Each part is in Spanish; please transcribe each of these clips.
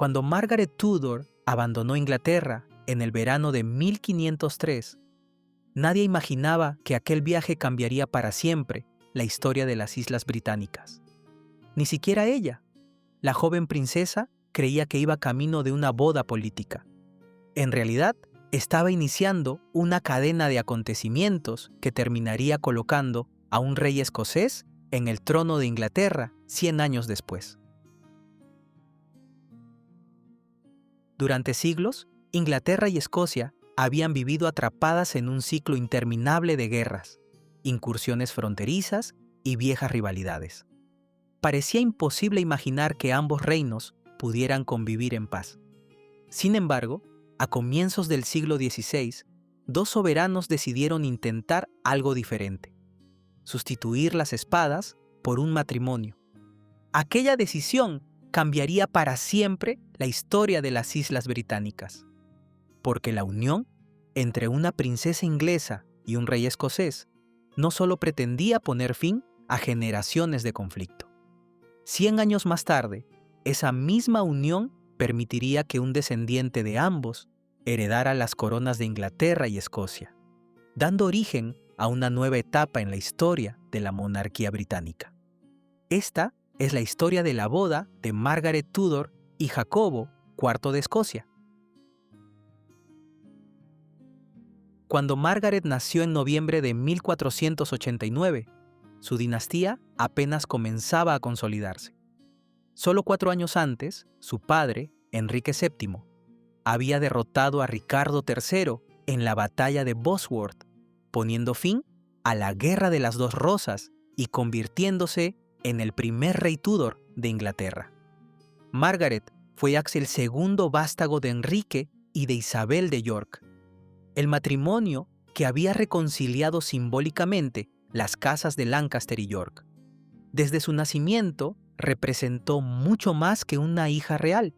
Cuando Margaret Tudor abandonó Inglaterra en el verano de 1503, nadie imaginaba que aquel viaje cambiaría para siempre la historia de las Islas Británicas. Ni siquiera ella. La joven princesa creía que iba camino de una boda política. En realidad, estaba iniciando una cadena de acontecimientos que terminaría colocando a un rey escocés en el trono de Inglaterra 100 años después. Durante siglos, Inglaterra y Escocia habían vivido atrapadas en un ciclo interminable de guerras, incursiones fronterizas y viejas rivalidades. Parecía imposible imaginar que ambos reinos pudieran convivir en paz. Sin embargo, a comienzos del siglo XVI, dos soberanos decidieron intentar algo diferente: sustituir las espadas por un matrimonio. Aquella decisión cambiaría para siempre la historia de las Islas Británicas, porque la unión entre una princesa inglesa y un rey escocés no solo pretendía poner fin a generaciones de conflicto. 100 años más tarde, esa misma unión permitiría que un descendiente de ambos heredara las coronas de Inglaterra y Escocia, dando origen a una nueva etapa en la historia de la monarquía británica. Esta es la historia de la boda de Margaret Tudor y Jacobo IV de Escocia. Cuando Margaret nació en noviembre de 1489, su dinastía apenas comenzaba a consolidarse. Solo 4 años antes, su padre, Enrique VII, había derrotado a Ricardo III en la batalla de Bosworth, poniendo fin a la Guerra de las Dos Rosas y convirtiéndose en el primer rey Tudor de Inglaterra. Margaret fue Axel II vástago de Enrique y de Isabel de York, el matrimonio que había reconciliado simbólicamente las casas de Lancaster y York. Desde su nacimiento representó mucho más que una hija real.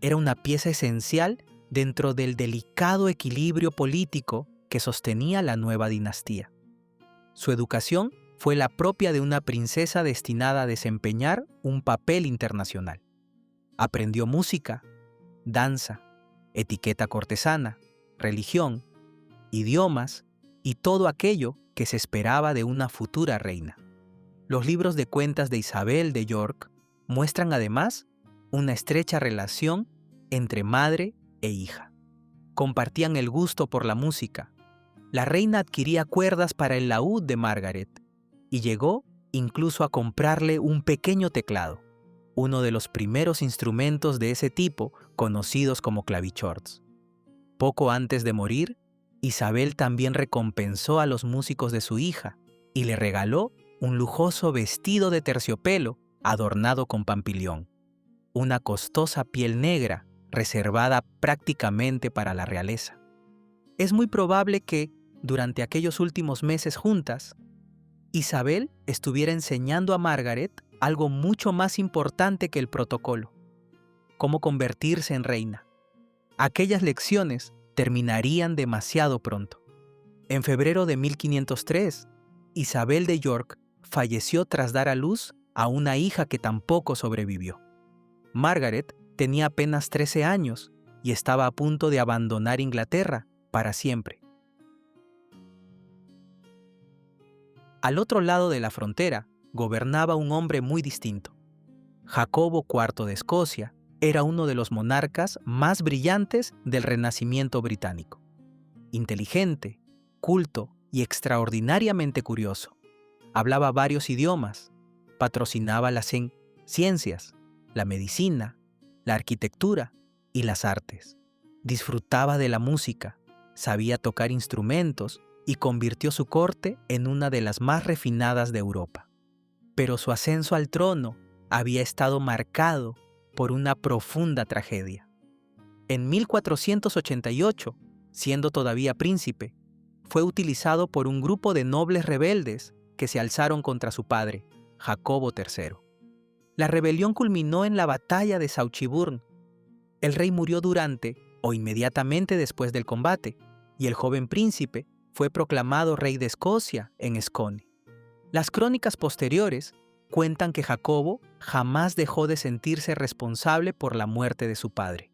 Era una pieza esencial dentro del delicado equilibrio político que sostenía la nueva dinastía. Su educación fue la propia de una princesa destinada a desempeñar un papel internacional. Aprendió música, danza, etiqueta cortesana, religión, idiomas y todo aquello que se esperaba de una futura reina. Los libros de cuentas de Isabel de York muestran además una estrecha relación entre madre e hija. Compartían el gusto por la música. La reina adquiría cuerdas para el laúd de Margaret y llegó incluso a comprarle un pequeño teclado, uno de los primeros instrumentos de ese tipo conocidos como clavichords. Poco antes de morir, Isabel también recompensó a los músicos de su hija y le regaló un lujoso vestido de terciopelo adornado con pampilión, una costosa piel negra reservada prácticamente para la realeza. Es muy probable que, durante aquellos últimos meses juntas, Isabel estuviera enseñando a Margaret algo mucho más importante que el protocolo: cómo convertirse en reina. Aquellas lecciones terminarían demasiado pronto. En febrero de 1503, Isabel de York falleció tras dar a luz a una hija que tampoco sobrevivió. Margaret tenía apenas 13 años y estaba a punto de abandonar Inglaterra para siempre. Al otro lado de la frontera gobernaba un hombre muy distinto. Jacobo IV de Escocia era uno de los monarcas más brillantes del Renacimiento británico. Inteligente, culto y extraordinariamente curioso. Hablaba varios idiomas, patrocinaba las ciencias, la medicina, la arquitectura y las artes. Disfrutaba de la música, sabía tocar instrumentos y convirtió su corte en una de las más refinadas de Europa. Pero su ascenso al trono había estado marcado por una profunda tragedia. En 1488, siendo todavía príncipe, fue utilizado por un grupo de nobles rebeldes que se alzaron contra su padre, Jacobo III. La rebelión culminó en la batalla de Sauchiburn. El rey murió durante o inmediatamente después del combate, y el joven príncipe fue proclamado rey de Escocia en Scone. Las crónicas posteriores cuentan que Jacobo jamás dejó de sentirse responsable por la muerte de su padre.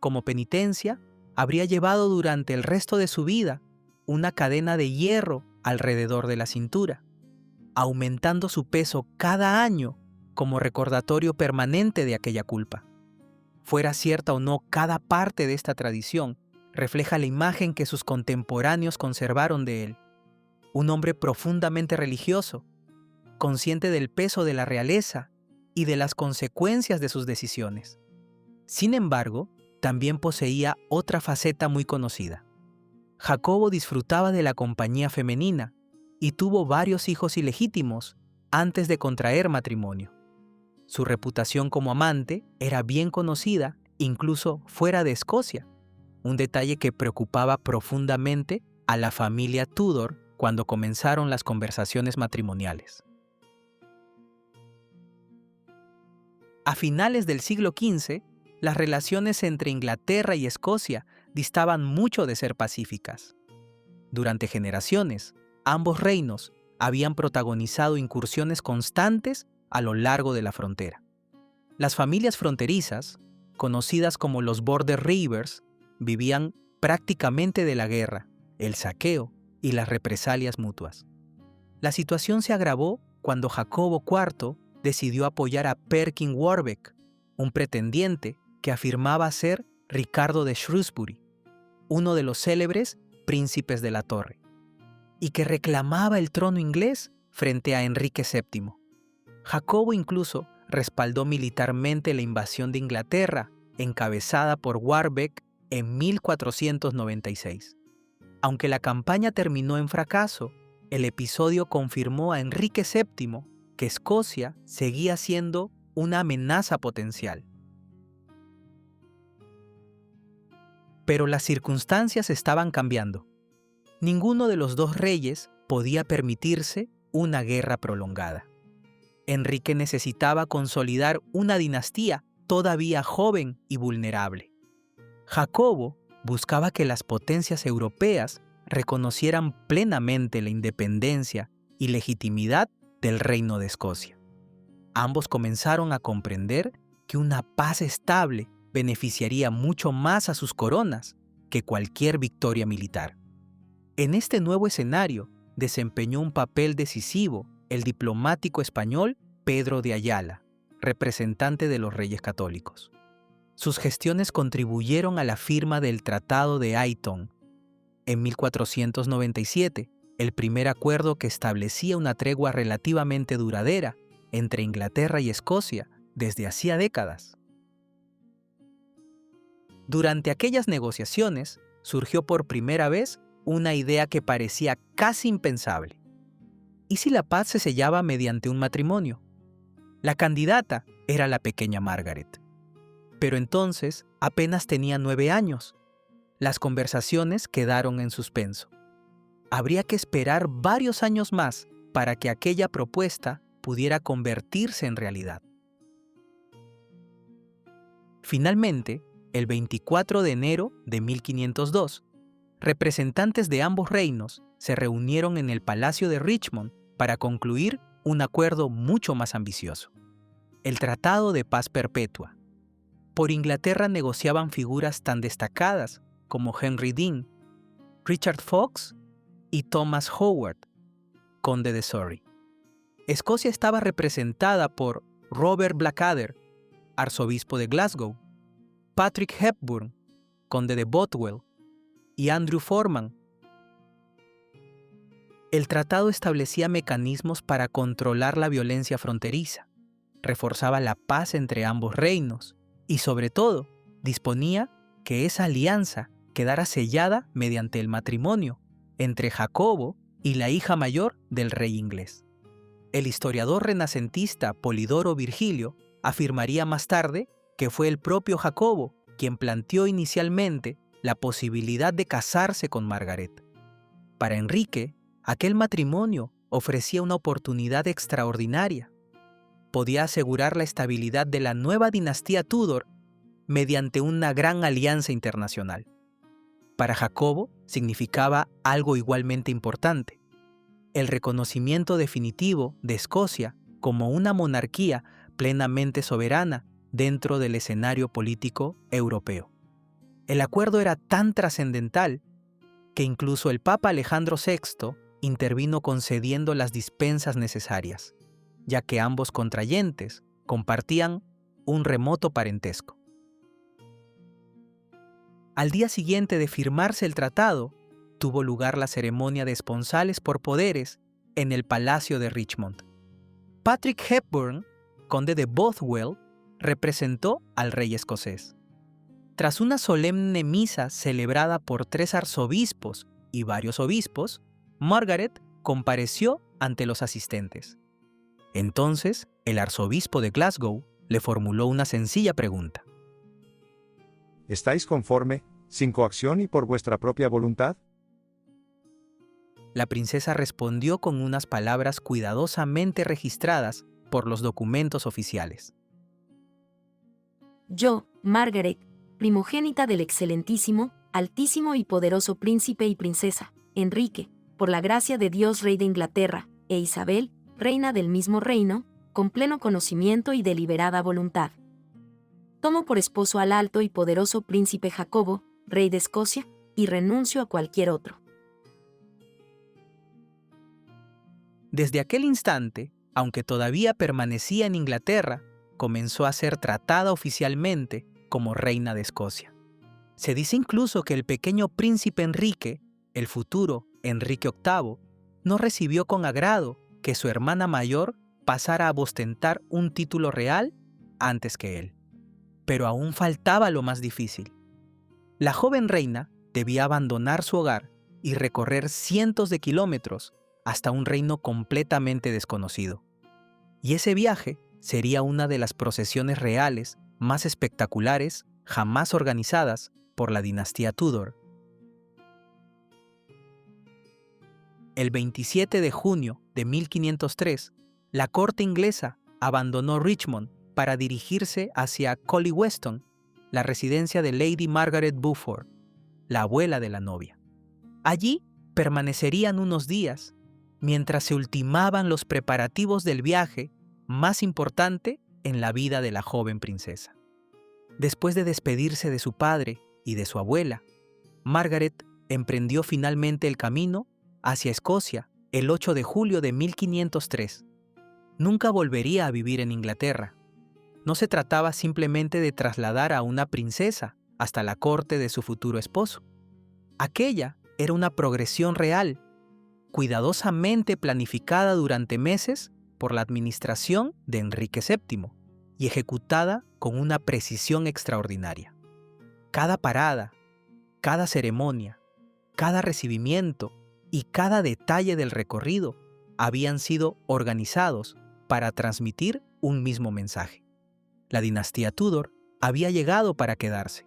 Como penitencia, habría llevado durante el resto de su vida una cadena de hierro alrededor de la cintura, aumentando su peso cada año como recordatorio permanente de aquella culpa. Fuera cierta o no cada parte de esta tradición, refleja la imagen que sus contemporáneos conservaron de él. Un hombre profundamente religioso, consciente del peso de la realeza y de las consecuencias de sus decisiones. Sin embargo, también poseía otra faceta muy conocida. Jacobo disfrutaba de la compañía femenina y tuvo varios hijos ilegítimos antes de contraer matrimonio. Su reputación como amante era bien conocida incluso fuera de Escocia, un detalle que preocupaba profundamente a la familia Tudor cuando comenzaron las conversaciones matrimoniales. A finales del siglo XV, las relaciones entre Inglaterra y Escocia distaban mucho de ser pacíficas. Durante generaciones, ambos reinos habían protagonizado incursiones constantes a lo largo de la frontera. Las familias fronterizas, conocidas como los Border Reivers, vivían prácticamente de la guerra, el saqueo y las represalias mutuas. La situación se agravó cuando Jacobo IV decidió apoyar a Perkin Warbeck, un pretendiente que afirmaba ser Ricardo de Shrewsbury, uno de los célebres príncipes de la Torre, y que reclamaba el trono inglés frente a Enrique VII. Jacobo incluso respaldó militarmente la invasión de Inglaterra, encabezada por Warbeck en 1496. Aunque la campaña terminó en fracaso, el episodio confirmó a Enrique VII que Escocia seguía siendo una amenaza potencial. Pero las circunstancias estaban cambiando. Ninguno de los dos reyes podía permitirse una guerra prolongada. Enrique necesitaba consolidar una dinastía todavía joven y vulnerable. Jacobo buscaba que las potencias europeas reconocieran plenamente la independencia y legitimidad del Reino de Escocia. Ambos comenzaron a comprender que una paz estable beneficiaría mucho más a sus coronas que cualquier victoria militar. En este nuevo escenario desempeñó un papel decisivo el diplomático español Pedro de Ayala, representante de los Reyes Católicos. Sus gestiones contribuyeron a la firma del Tratado de Ayton en 1497, el primer acuerdo que establecía una tregua relativamente duradera entre Inglaterra y Escocia desde hacía décadas. Durante aquellas negociaciones surgió por primera vez una idea que parecía casi impensable. ¿Y si la paz se sellaba mediante un matrimonio? La candidata era la pequeña Margaret. Pero entonces apenas tenía 9 años. Las conversaciones quedaron en suspenso. Habría que esperar varios años más para que aquella propuesta pudiera convertirse en realidad. Finalmente, el 24 de enero de 1502, representantes de ambos reinos se reunieron en el Palacio de Richmond para concluir un acuerdo mucho más ambicioso: el Tratado de Paz Perpetua. Por Inglaterra negociaban figuras tan destacadas como Henry Dean, Richard Fox y Thomas Howard, conde de Surrey. Escocia estaba representada por Robert Blackadder, arzobispo de Glasgow, Patrick Hepburn, conde de Bothwell, y Andrew Forman. El tratado establecía mecanismos para controlar la violencia fronteriza, reforzaba la paz entre ambos reinos y, sobre todo, disponía que esa alianza quedara sellada mediante el matrimonio entre Jacobo y la hija mayor del rey inglés. El historiador renacentista Polidoro Virgilio afirmaría más tarde que fue el propio Jacobo quien planteó inicialmente la posibilidad de casarse con Margaret. Para Enrique, aquel matrimonio ofrecía una oportunidad extraordinaria. Podía asegurar la estabilidad de la nueva dinastía Tudor mediante una gran alianza internacional. Para Jacobo significaba algo igualmente importante: el reconocimiento definitivo de Escocia como una monarquía plenamente soberana dentro del escenario político europeo. El acuerdo era tan trascendental que incluso el Papa Alejandro VI intervino concediendo las dispensas necesarias, ya que ambos contrayentes compartían un remoto parentesco. Al día siguiente de firmarse el tratado, tuvo lugar la ceremonia de esponsales por poderes en el Palacio de Richmond. Patrick Hepburn, conde de Bothwell, representó al rey escocés. Tras una solemne misa celebrada por 3 arzobispos y varios obispos, Margaret compareció ante los asistentes. Entonces, el arzobispo de Glasgow le formuló una sencilla pregunta. ¿Estáis conforme, sin coacción y por vuestra propia voluntad? La princesa respondió con unas palabras cuidadosamente registradas por los documentos oficiales. Yo, Margaret, primogénita del excelentísimo, altísimo y poderoso príncipe y princesa, Enrique, por la gracia de Dios Rey de Inglaterra, e Isabel, reina del mismo reino, con pleno conocimiento y deliberada voluntad. Tomo por esposo al alto y poderoso príncipe Jacobo, rey de Escocia, y renuncio a cualquier otro. Desde aquel instante, aunque todavía permanecía en Inglaterra, comenzó a ser tratada oficialmente como reina de Escocia. Se dice incluso que el pequeño príncipe Enrique, el futuro Enrique VIII, no recibió con agrado que su hermana mayor pasara a ostentar un título real antes que él. Pero aún faltaba lo más difícil. La joven reina debía abandonar su hogar y recorrer cientos de kilómetros hasta un reino completamente desconocido. Y ese viaje sería una de las procesiones reales más espectaculares jamás organizadas por la dinastía Tudor. El 27 de junio de 1503, la corte inglesa abandonó Richmond para dirigirse hacia Colly Weston, la residencia de Lady Margaret Beaufort, la abuela de la novia. Allí permanecerían unos días, mientras se ultimaban los preparativos del viaje más importante en la vida de la joven princesa. Después de despedirse de su padre y de su abuela, Margaret emprendió finalmente el camino hacia Escocia el 8 de julio de 1503. Nunca volvería a vivir en Inglaterra. No se trataba simplemente de trasladar a una princesa hasta la corte de su futuro esposo. Aquella era una progresión real, cuidadosamente planificada durante meses por la administración de Enrique VII y ejecutada con una precisión extraordinaria. Cada parada, cada ceremonia, cada recibimiento y cada detalle del recorrido habían sido organizados para transmitir un mismo mensaje. La dinastía Tudor había llegado para quedarse.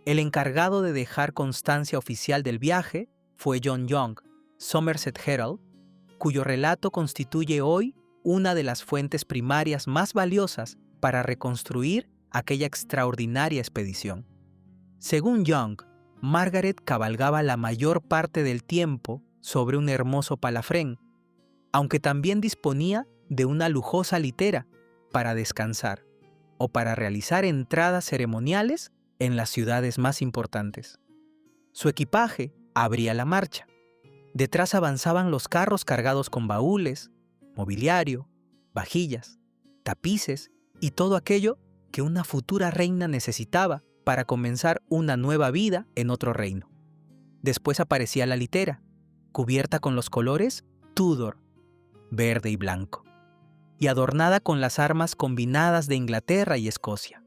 El encargado de dejar constancia oficial del viaje fue John Young, Somerset Herald, cuyo relato constituye hoy una de las fuentes primarias más valiosas para reconstruir aquella extraordinaria expedición. Según Young, Margaret cabalgaba la mayor parte del tiempo sobre un hermoso palafrén, aunque también disponía de una lujosa litera para descansar o para realizar entradas ceremoniales en las ciudades más importantes. Su equipaje abría la marcha. Detrás avanzaban los carros cargados con baúles, mobiliario, vajillas, tapices y todo aquello que una futura reina necesitaba para comenzar una nueva vida en otro reino. Después aparecía la litera, cubierta con los colores Tudor, verde y blanco, y adornada con las armas combinadas de Inglaterra y Escocia,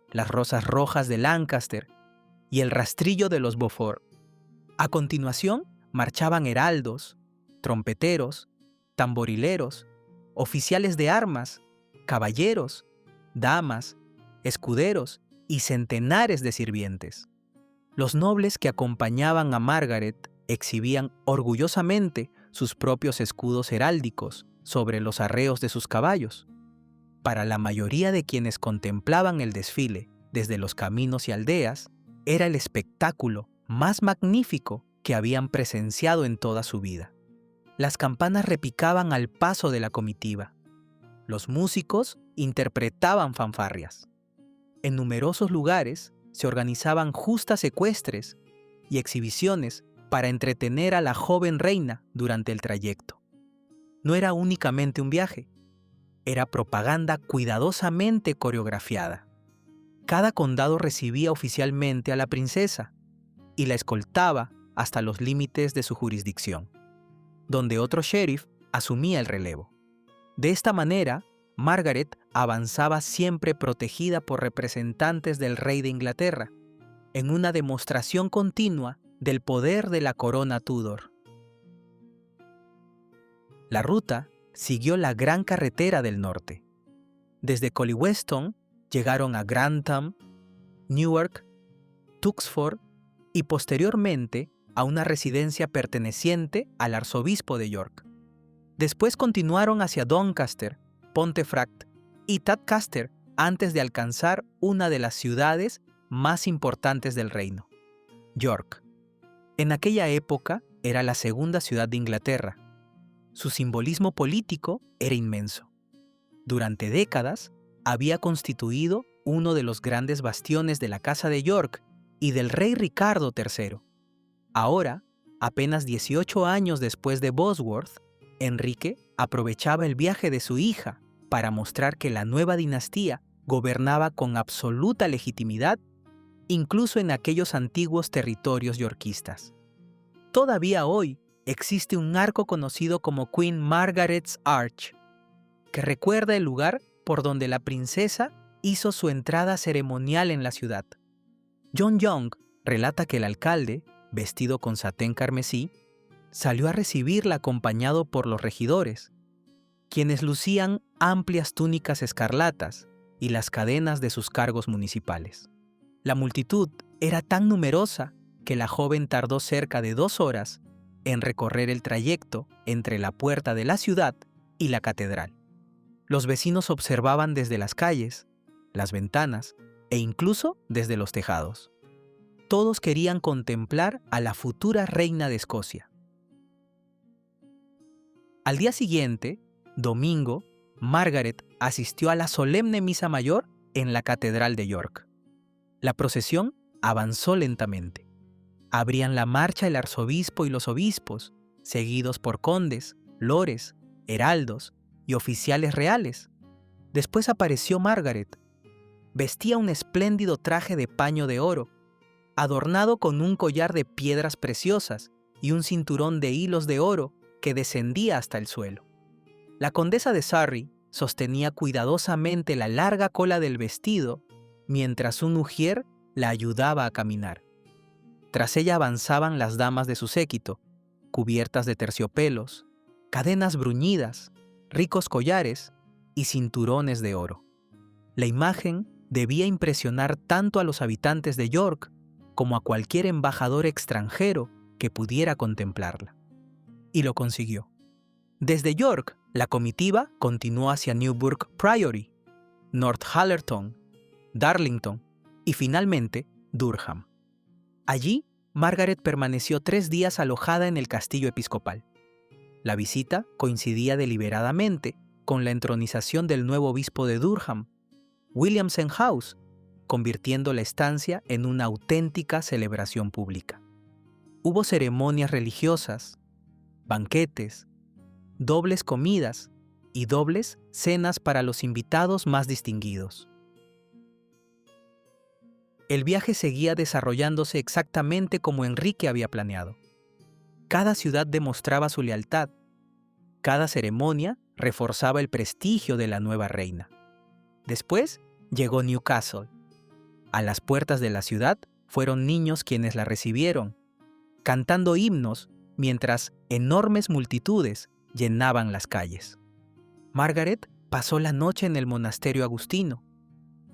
las rosas rojas de Lancaster y el rastrillo de los Beaufort. A continuación, marchaban heraldos, trompeteros, tamborileros, oficiales de armas, caballeros, damas, escuderos y centenares de sirvientes. Los nobles que acompañaban a Margaret exhibían orgullosamente sus propios escudos heráldicos sobre los arreos de sus caballos. Para la mayoría de quienes contemplaban el desfile desde los caminos y aldeas, era el espectáculo más magnífico que habían presenciado en toda su vida. Las campanas repicaban al paso de la comitiva. Los músicos interpretaban fanfarrias. En numerosos lugares se organizaban justas ecuestres y exhibiciones para entretener a la joven reina durante el trayecto. No era únicamente un viaje, era propaganda cuidadosamente coreografiada. Cada condado recibía oficialmente a la princesa y la escoltaba hasta los límites de su jurisdicción, donde otro sheriff asumía el relevo. De esta manera, Margaret avanzaba siempre protegida por representantes del rey de Inglaterra, en una demostración continua del poder de la corona Tudor. La ruta siguió la gran carretera del norte. Desde Collyweston llegaron a Grantham, Newark, Tuxford y posteriormente a una residencia perteneciente al arzobispo de York. Después continuaron hacia Doncaster, Pontefract y Tadcaster antes de alcanzar una de las ciudades más importantes del reino, York. En aquella época era la segunda ciudad de Inglaterra. Su simbolismo político era inmenso. Durante décadas había constituido uno de los grandes bastiones de la Casa de York y del rey Ricardo III. Ahora, apenas 18 años después de Bosworth, Enrique aprovechaba el viaje de su hija para mostrar que la nueva dinastía gobernaba con absoluta legitimidad, incluso en aquellos antiguos territorios yorkistas. Todavía hoy existe un arco conocido como Queen Margaret's Arch, que recuerda el lugar por donde la princesa hizo su entrada ceremonial en la ciudad. John Young relata que el alcalde, vestido con satén carmesí, salió a recibirla acompañado por los regidores, quienes lucían amplias túnicas escarlatas y las cadenas de sus cargos municipales. La multitud era tan numerosa que la joven tardó cerca de 2 horas en recorrer el trayecto entre la puerta de la ciudad y la catedral. Los vecinos observaban desde las calles, las ventanas e incluso desde los tejados. Todos querían contemplar a la futura reina de Escocia. Al día siguiente, domingo, Margaret asistió a la solemne misa mayor en la Catedral de York. La procesión avanzó lentamente. Abrían la marcha el arzobispo y los obispos, seguidos por condes, lores, heraldos y oficiales reales. Después apareció Margaret. Vestía un espléndido traje de paño de oro, adornado con un collar de piedras preciosas y un cinturón de hilos de oro que descendía hasta el suelo. La condesa de Surrey sostenía cuidadosamente la larga cola del vestido mientras un ujier la ayudaba a caminar. Tras ella avanzaban las damas de su séquito, cubiertas de terciopelos, cadenas bruñidas, ricos collares y cinturones de oro. La imagen debía impresionar tanto a los habitantes de York como a cualquier embajador extranjero que pudiera contemplarla. Y lo consiguió. Desde York, la comitiva continuó hacia Newburgh Priory, Northallerton, Darlington y finalmente Durham. Allí, Margaret permaneció 3 días alojada en el castillo episcopal. La visita coincidía deliberadamente con la entronización del nuevo obispo de Durham, Williamson House, convirtiendo la estancia en una auténtica celebración pública. Hubo ceremonias religiosas, banquetes, dobles comidas y dobles cenas para los invitados más distinguidos. El viaje seguía desarrollándose exactamente como Enrique había planeado. Cada ciudad demostraba su lealtad. Cada ceremonia reforzaba el prestigio de la nueva reina. Después llegó Newcastle. A las puertas de la ciudad fueron niños quienes la recibieron, cantando himnos mientras enormes multitudes llenaban las calles. Margaret pasó la noche en el monasterio agustino.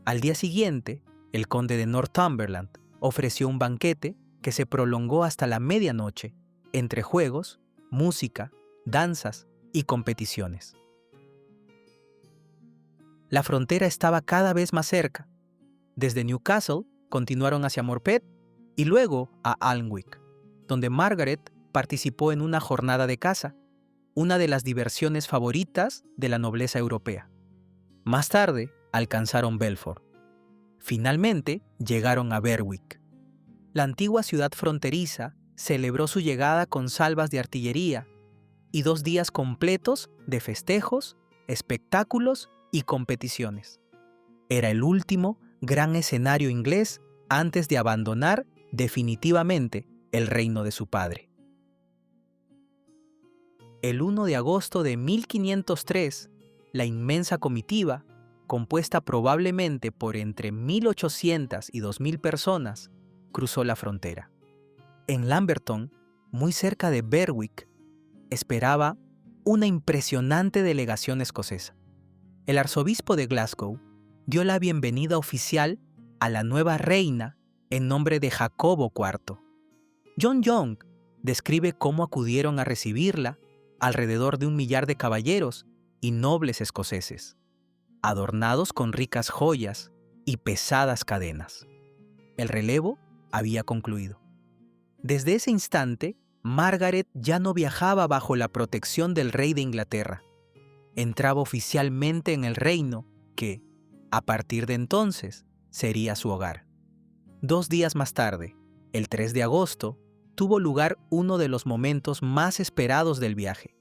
Al día siguiente, el conde de Northumberland ofreció un banquete que se prolongó hasta la medianoche, entre juegos, música, danzas y competiciones. La frontera estaba cada vez más cerca. Desde Newcastle continuaron hacia Morpeth y luego a Alnwick, donde Margaret participó en una jornada de caza. una de las diversiones favoritas de la nobleza europea. Más tarde, alcanzaron Belfort. Finalmente, llegaron a Berwick. La antigua ciudad fronteriza celebró su llegada con salvas de artillería y 2 días completos de festejos, espectáculos y competiciones. Era el último gran escenario inglés antes de abandonar definitivamente el reino de su padre. El 1 de agosto de 1503, la inmensa comitiva, compuesta probablemente por entre 1.800 y 2.000 personas, cruzó la frontera. En Lamberton, muy cerca de Berwick, esperaba una impresionante delegación escocesa. El arzobispo de Glasgow dio la bienvenida oficial a la nueva reina en nombre de Jacobo IV. John Young describe cómo acudieron a recibirla alrededor de 1 millar de caballeros y nobles escoceses, adornados con ricas joyas y pesadas cadenas. El relevo había concluido. Desde ese instante, Margaret ya no viajaba bajo la protección del rey de Inglaterra. Entraba oficialmente en el reino que, a partir de entonces, sería su hogar. 2 días más tarde, el 3 de agosto, tuvo lugar uno de los momentos más esperados del viaje.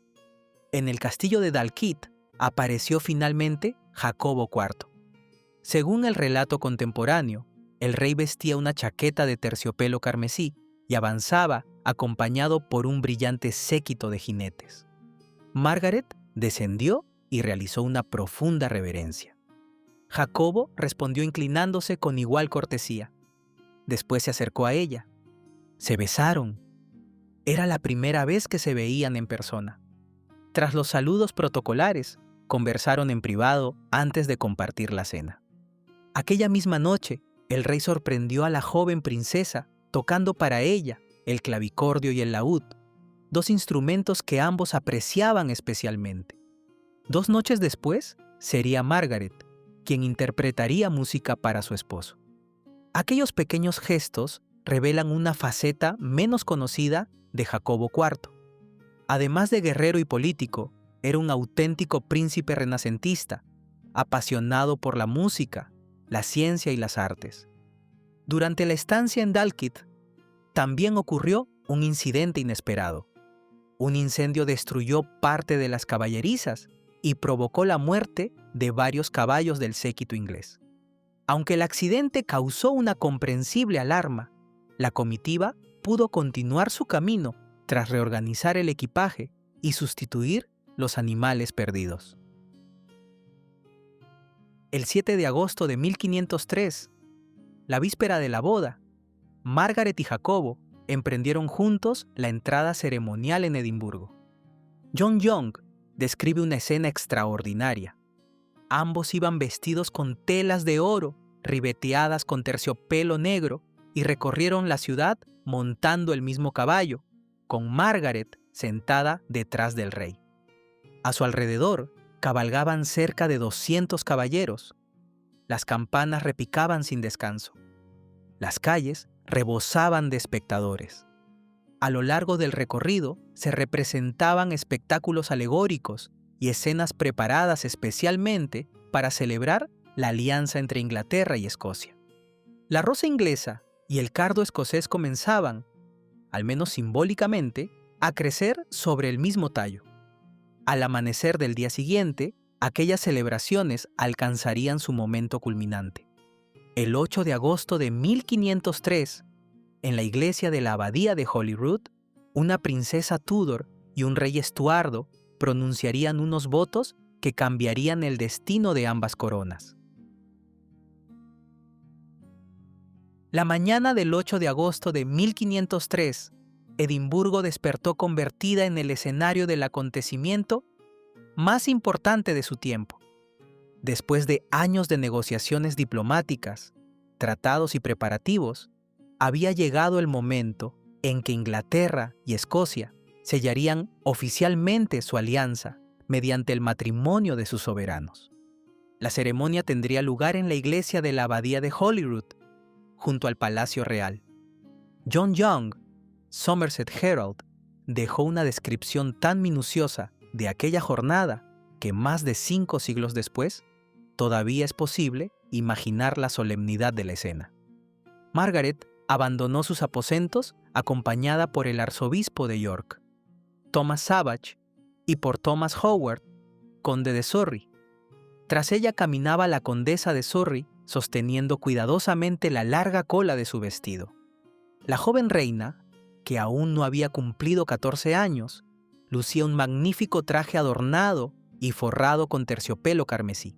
En el castillo de Dalkeith apareció finalmente Jacobo IV. Según el relato contemporáneo, el rey vestía una chaqueta de terciopelo carmesí y avanzaba acompañado por un brillante séquito de jinetes. Margaret descendió y realizó una profunda reverencia. Jacobo respondió inclinándose con igual cortesía. Después se acercó a ella. Se besaron. Era la primera vez que se veían en persona. Tras los saludos protocolares, conversaron en privado antes de compartir la cena. Aquella misma noche, el rey sorprendió a la joven princesa tocando para ella el clavicordio y el laúd, 2 instrumentos que ambos apreciaban especialmente. 2 noches después, sería Margaret quien interpretaría música para su esposo. Aquellos pequeños gestos revelan una faceta menos conocida de Jacobo IV. Además de guerrero y político, era un auténtico príncipe renacentista, apasionado por la música, la ciencia y las artes. Durante la estancia en Dalkeith, también ocurrió un incidente inesperado. Un incendio destruyó parte de las caballerizas y provocó la muerte de varios caballos del séquito inglés. Aunque el accidente causó una comprensible alarma, la comitiva pudo continuar su camino tras reorganizar el equipaje y sustituir los animales perdidos. El 7 de agosto de 1503, la víspera de la boda, Margaret y Jacobo emprendieron juntos la entrada ceremonial en Edimburgo. John Young describe una escena extraordinaria. Ambos iban vestidos con telas de oro, ribeteadas con terciopelo negro, y recorrieron la ciudad montando el mismo caballo, con Margaret sentada detrás del rey. A su alrededor cabalgaban cerca de 200 caballeros. Las campanas repicaban sin descanso. Las calles rebosaban de espectadores. A lo largo del recorrido se representaban espectáculos alegóricos y escenas preparadas especialmente para celebrar la alianza entre Inglaterra y Escocia. La rosa inglesa y el cardo escocés comenzaban, al menos simbólicamente, a crecer sobre el mismo tallo. Al amanecer del día siguiente, aquellas celebraciones alcanzarían su momento culminante. El 8 de agosto de 1503, en la iglesia de la abadía de Holyrood, una princesa Tudor y un rey Estuardo pronunciarían unos votos que cambiarían el destino de ambas coronas. La mañana del 8 de agosto de 1503, Edimburgo despertó convertida en el escenario del acontecimiento más importante de su tiempo. Después de años de negociaciones diplomáticas, tratados y preparativos, había llegado el momento en que Inglaterra y Escocia sellarían oficialmente su alianza mediante el matrimonio de sus soberanos. La ceremonia tendría lugar en la iglesia de la abadía de Holyrood, junto al Palacio Real. John Young, Somerset Herald, dejó una descripción tan minuciosa de aquella jornada que más de 5 siglos después, todavía es posible imaginar la solemnidad de la escena. Margaret abandonó sus aposentos acompañada por el arzobispo de York, Thomas Savage, y por Thomas Howard, conde de Surrey. Tras ella caminaba la condesa de Surrey sosteniendo cuidadosamente la larga cola de su vestido. La joven reina, que aún no había cumplido 14 años, lucía un magnífico traje adornado y forrado con terciopelo carmesí.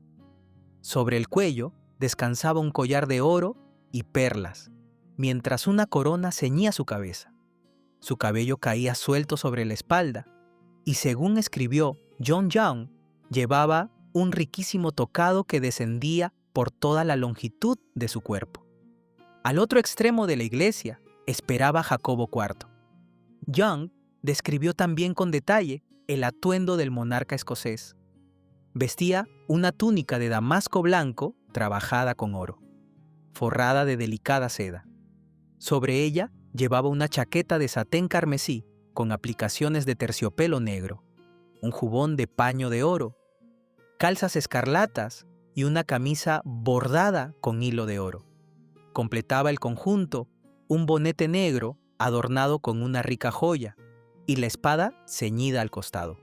Sobre el cuello descansaba un collar de oro y perlas, mientras una corona ceñía su cabeza. Su cabello caía suelto sobre la espalda, y según escribió John Young, llevaba un riquísimo tocado que descendía por toda la longitud de su cuerpo. Al otro extremo de la iglesia esperaba Jacobo IV. Young describió también con detalle el atuendo del monarca escocés. Vestía una túnica de damasco blanco trabajada con oro, forrada de delicada seda. Sobre ella llevaba una chaqueta de satén carmesí con aplicaciones de terciopelo negro, un jubón de paño de oro, calzas escarlatas y una camisa bordada con hilo de oro. Completaba el conjunto un bonete negro adornado con una rica joya y la espada ceñida al costado.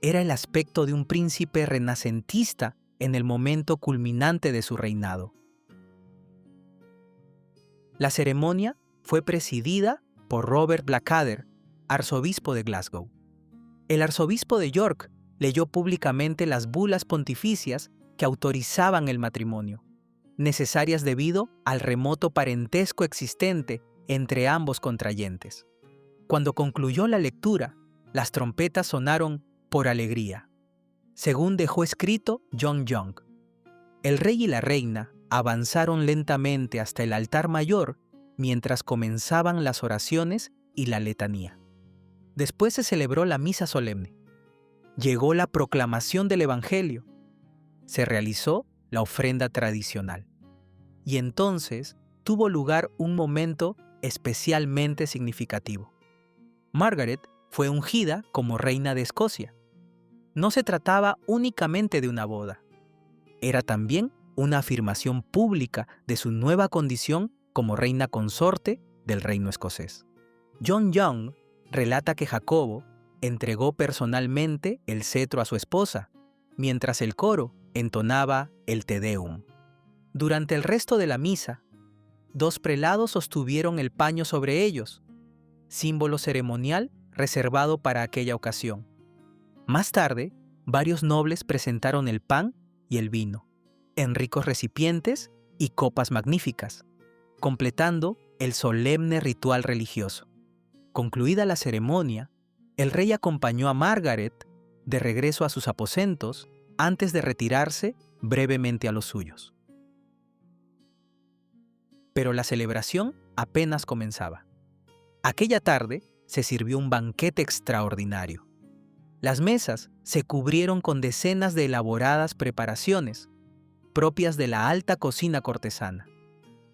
Era el aspecto de un príncipe renacentista en el momento culminante de su reinado. La ceremonia fue presidida por Robert Blackadder, arzobispo de Glasgow. El arzobispo de York leyó públicamente las bulas pontificias que autorizaban el matrimonio, necesarias debido al remoto parentesco existente entre ambos contrayentes. Cuando concluyó la lectura, las trompetas sonaron por alegría, según dejó escrito John Young. El rey y la reina avanzaron lentamente hasta el altar mayor mientras comenzaban las oraciones y la letanía. Después se celebró la misa solemne. Llegó la proclamación del Evangelio. Se realizó la ofrenda tradicional. Y entonces tuvo lugar un momento especialmente significativo. Margaret fue ungida como reina de Escocia. No se trataba únicamente de una boda. Era también una afirmación pública de su nueva condición como reina consorte del reino escocés. John Young relata que Jacobo entregó personalmente el cetro a su esposa, mientras el coro entonaba el Te Deum. Durante el resto de la misa, 2 prelados sostuvieron el paño sobre ellos, símbolo ceremonial reservado para aquella ocasión. Más tarde, varios nobles presentaron el pan y el vino, en ricos recipientes y copas magníficas, completando el solemne ritual religioso. Concluida la ceremonia, el rey acompañó a Margaret de regreso a sus aposentos antes de retirarse brevemente a los suyos. Pero la celebración apenas comenzaba. Aquella tarde se sirvió un banquete extraordinario. Las mesas se cubrieron con decenas de elaboradas preparaciones, propias de la alta cocina cortesana.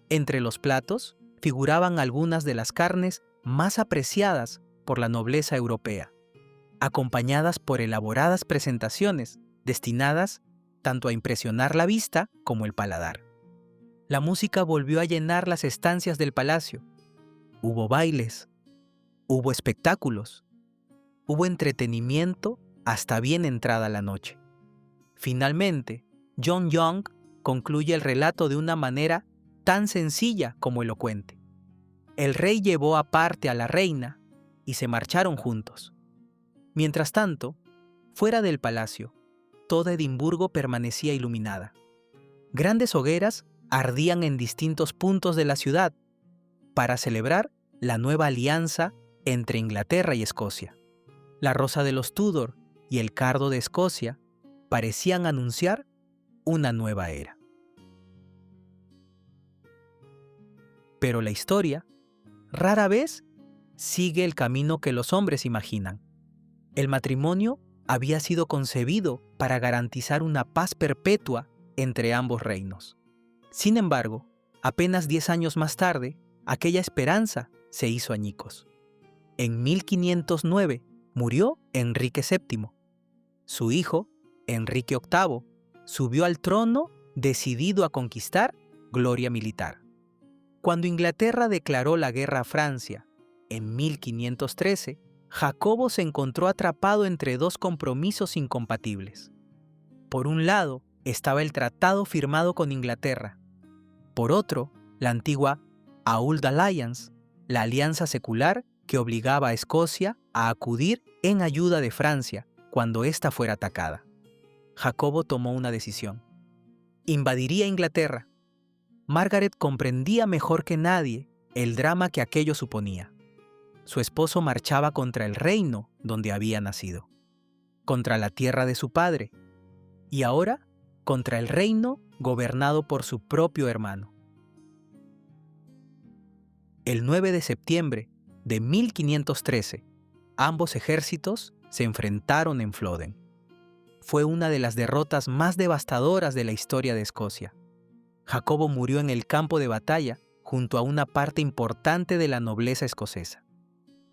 Entre los platos figuraban algunas de las carnes más apreciadas por la nobleza europea, acompañadas por elaboradas presentaciones destinadas tanto a impresionar la vista como el paladar. La música volvió a llenar las estancias del palacio. Hubo bailes, hubo espectáculos, hubo entretenimiento hasta bien entrada la noche. Finalmente, John Young concluye el relato de una manera tan sencilla como elocuente. El rey llevó aparte a la reina y se marcharon juntos. Mientras tanto, fuera del palacio, toda Edimburgo permanecía iluminada. Grandes hogueras ardían en distintos puntos de la ciudad para celebrar la nueva alianza entre Inglaterra y Escocia. La rosa de los Tudor y el cardo de Escocia parecían anunciar una nueva era. Pero la historia rara vez sigue el camino que los hombres imaginan. El matrimonio había sido concebido para garantizar una paz perpetua entre ambos reinos. Sin embargo, apenas 10 años más tarde, aquella esperanza se hizo añicos. En 1509 murió Enrique VII, Su hijo, Enrique VIII, subió al trono decidido a conquistar gloria militar. Cuando Inglaterra declaró la guerra a Francia en 1513, Jacobo se encontró atrapado entre dos compromisos incompatibles. Por un lado estaba el tratado firmado con Inglaterra. Por otro, la antigua Auld Alliance, la alianza secular que obligaba a Escocia a acudir en ayuda de Francia cuando ésta fuera atacada. Jacobo tomó una decisión. Invadiría Inglaterra. Margaret comprendía mejor que nadie el drama que aquello suponía. Su esposo marchaba contra el reino donde había nacido, contra la tierra de su padre, y ahora contra el reino gobernado por su propio hermano. El 9 de septiembre de 1513, ambos ejércitos se enfrentaron en Flodden. Fue una de las derrotas más devastadoras de la historia de Escocia. Jacobo murió en el campo de batalla junto a una parte importante de la nobleza escocesa.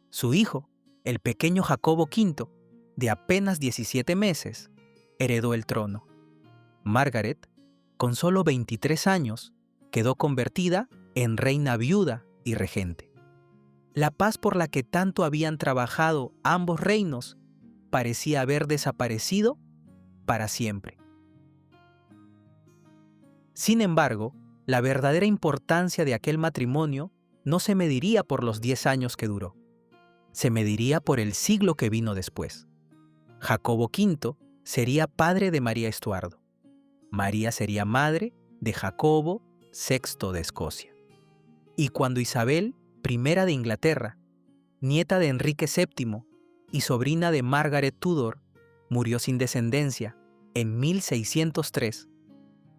Su hijo, el pequeño Jacobo V, de apenas 17 meses, heredó el trono. Margaret, con solo 23 años, quedó convertida en reina viuda y regente. La paz por la que tanto habían trabajado ambos reinos parecía haber desaparecido para siempre. Sin embargo, la verdadera importancia de aquel matrimonio no se mediría por los 10 años que duró. Se mediría por el siglo que vino después. Jacobo V sería padre de María Estuardo. María sería madre de Jacobo VI de Escocia. Y cuando Isabel I de Inglaterra, nieta de Enrique VII y sobrina de Margaret Tudor, murió sin descendencia en 1603,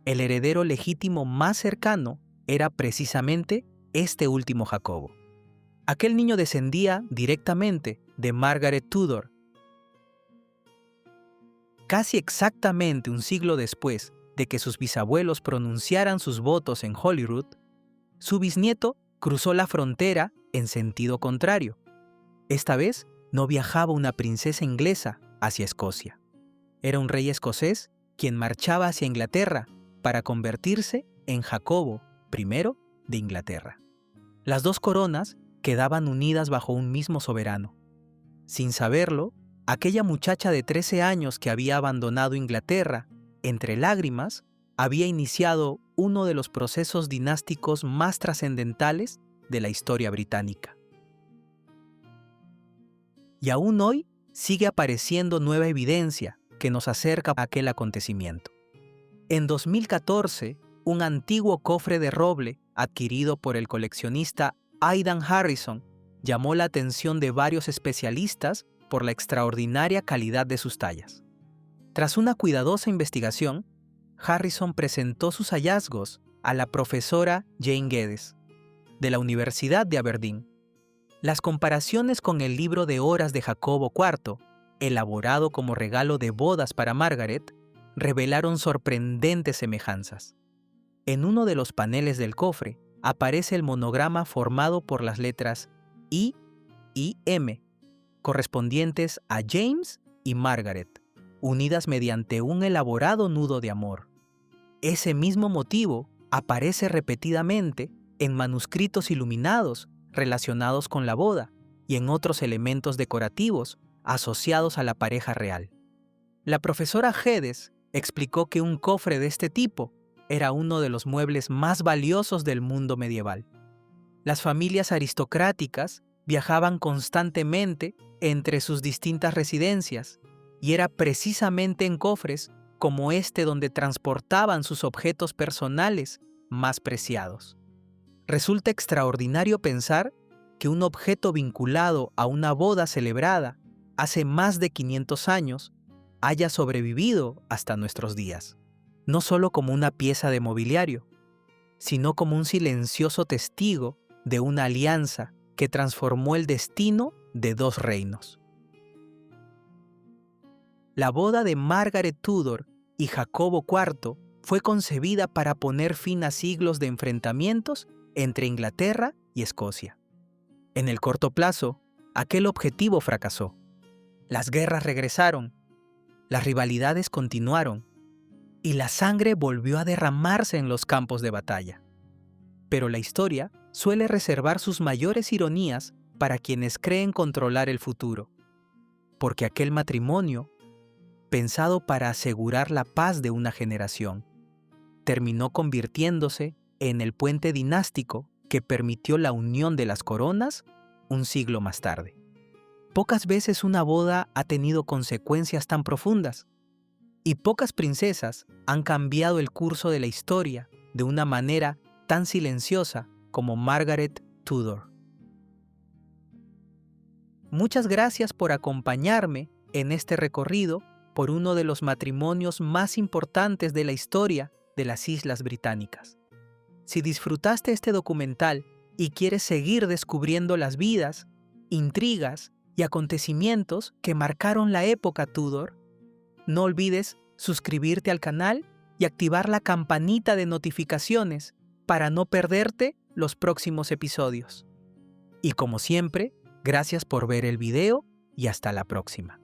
el heredero legítimo más cercano era precisamente este último Jacobo. Aquel niño descendía directamente de Margaret Tudor. Casi exactamente un siglo después de que sus bisabuelos pronunciaran sus votos en Holyrood, su bisnieto cruzó la frontera en sentido contrario. Esta vez no viajaba una princesa inglesa hacia Escocia. Era un rey escocés quien marchaba hacia Inglaterra para convertirse en Jacobo I de Inglaterra. Las dos coronas quedaban unidas bajo un mismo soberano. Sin saberlo, aquella muchacha de 13 años que había abandonado Inglaterra, entre lágrimas, había iniciado uno de los procesos dinásticos más trascendentales de la historia británica. Y aún hoy sigue apareciendo nueva evidencia que nos acerca a aquel acontecimiento. En 2014, un antiguo cofre de roble adquirido por el coleccionista Aidan Harrison llamó la atención de varios especialistas por la extraordinaria calidad de sus tallas. Tras una cuidadosa investigación, Harrison presentó sus hallazgos a la profesora Jane Geddes, de la Universidad de Aberdeen. Las comparaciones con el libro de horas de Jacobo IV, elaborado como regalo de bodas para Margaret, revelaron sorprendentes semejanzas. En uno de los paneles del cofre aparece el monograma formado por las letras I y M, correspondientes a James y Margaret, unidas mediante un elaborado nudo de amor. Ese mismo motivo aparece repetidamente en manuscritos iluminados relacionados con la boda y en otros elementos decorativos asociados a la pareja real. La profesora Geddes explicó que un cofre de este tipo era uno de los muebles más valiosos del mundo medieval. Las familias aristocráticas viajaban constantemente entre sus distintas residencias y era precisamente en cofres como este donde transportaban sus objetos personales más preciados. Resulta extraordinario pensar que un objeto vinculado a una boda celebrada hace más de 500 años haya sobrevivido hasta nuestros días, no solo como una pieza de mobiliario, sino como un silencioso testigo de una alianza que transformó el destino de dos reinos. La boda de Margaret Tudor y Jacobo IV fue concebida para poner fin a siglos de enfrentamientos entre Inglaterra y Escocia. En el corto plazo, aquel objetivo fracasó. Las guerras regresaron, las rivalidades continuaron y la sangre volvió a derramarse en los campos de batalla. Pero la historia suele reservar sus mayores ironías para quienes creen controlar el futuro, porque aquel matrimonio, pensado para asegurar la paz de una generación, terminó convirtiéndose en el puente dinástico que permitió la unión de las coronas un siglo más tarde. Pocas veces una boda ha tenido consecuencias tan profundas, y pocas princesas han cambiado el curso de la historia de una manera tan silenciosa como Margaret Tudor. Muchas gracias por acompañarme en este recorrido por uno de los matrimonios más importantes de la historia de las Islas Británicas. Si disfrutaste este documental y quieres seguir descubriendo las vidas, intrigas y acontecimientos que marcaron la época Tudor, no olvides suscribirte al canal y activar la campanita de notificaciones para no perderte los próximos episodios. Y como siempre, gracias por ver el video y hasta la próxima.